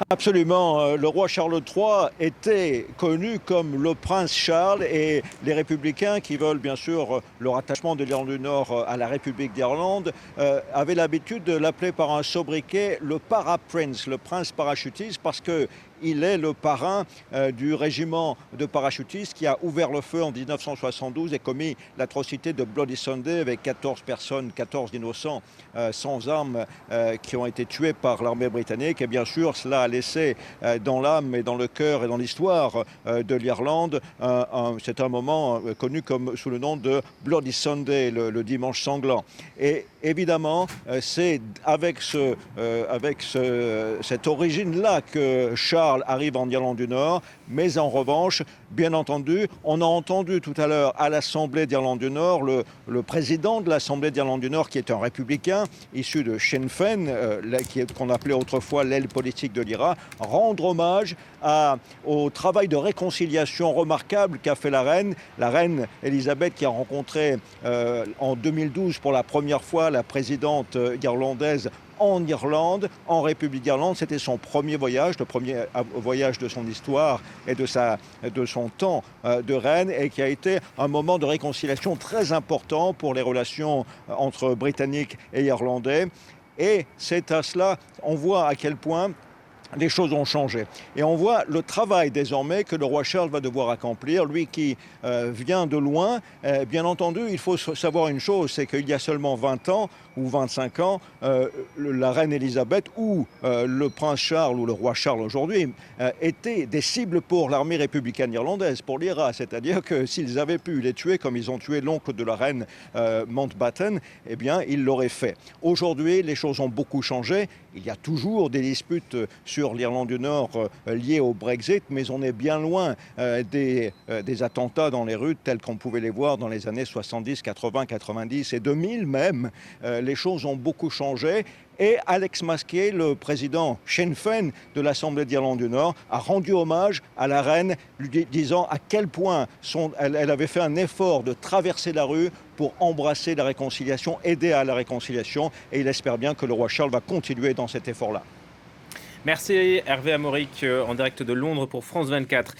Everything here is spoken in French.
Absolument. Le roi Charles III était connu comme le prince Charles et les républicains qui veulent bien sûr le rattachement de l'Irlande du Nord à la République d'Irlande avaient l'habitude de l'appeler par un sobriquet le para-prince, le prince parachutiste, parce que il est le parrain du régiment de parachutistes qui a ouvert le feu en 1972 et commis l'atrocité de Bloody Sunday avec 14 personnes, 14 innocents sans armes qui ont été tués par l'armée britannique. Et bien sûr, cela a laissé dans l'âme et dans le cœur et dans l'histoire de l'Irlande, c'est un moment connu comme sous le nom de Bloody Sunday, le dimanche sanglant. Et évidemment, c'est avec cette origine-là que Charles arrive en Irlande du Nord, mais en revanche, bien entendu, on a entendu tout à l'heure à l'Assemblée d'Irlande du Nord le président de l'Assemblée d'Irlande du Nord, qui est un républicain issu de Sinn Féin, qu'on appelait autrefois l'aile politique de l'IRA, rendre hommage au travail de réconciliation remarquable qu'a fait la reine Elisabeth, qui a rencontré en 2012 pour la première fois la présidente irlandaise en Irlande, en République d'Irlande. C'était son premier voyage, le premier voyage de son histoire et de son temps de reine, et qui a été un moment de réconciliation très important pour les relations entre Britanniques et Irlandais. Et c'est à cela, on voit à quel point les choses ont changé. Et on voit le travail désormais que le roi Charles va devoir accomplir, lui qui vient de loin. Bien entendu, il faut savoir une chose, c'est qu'il y a seulement 20 ans ou 25 ans, la reine Elisabeth ou le prince Charles ou le roi Charles aujourd'hui étaient des cibles pour l'armée républicaine irlandaise, pour l'IRA. C'est-à-dire que s'ils avaient pu les tuer comme ils ont tué l'oncle de la reine Mountbatten, eh bien, ils l'auraient fait. Aujourd'hui, les choses ont beaucoup changé. Il y a toujours des disputes sur l'Irlande du Nord liées au Brexit, mais on est bien loin des attentats dans les rues tels qu'on pouvait les voir dans les années 70, 80, 90 et 2000 même. Les choses ont beaucoup changé. Et Alex Maskey, le président Sinn Féin de l'Assemblée d'Irlande du Nord, a rendu hommage à la reine, lui disant à quel point elle avait fait un effort de traverser la rue pour embrasser la réconciliation, aider à la réconciliation. Et il espère bien que le roi Charles va continuer dans cet effort-là. Merci Hervé Amoric en direct de Londres pour France 24.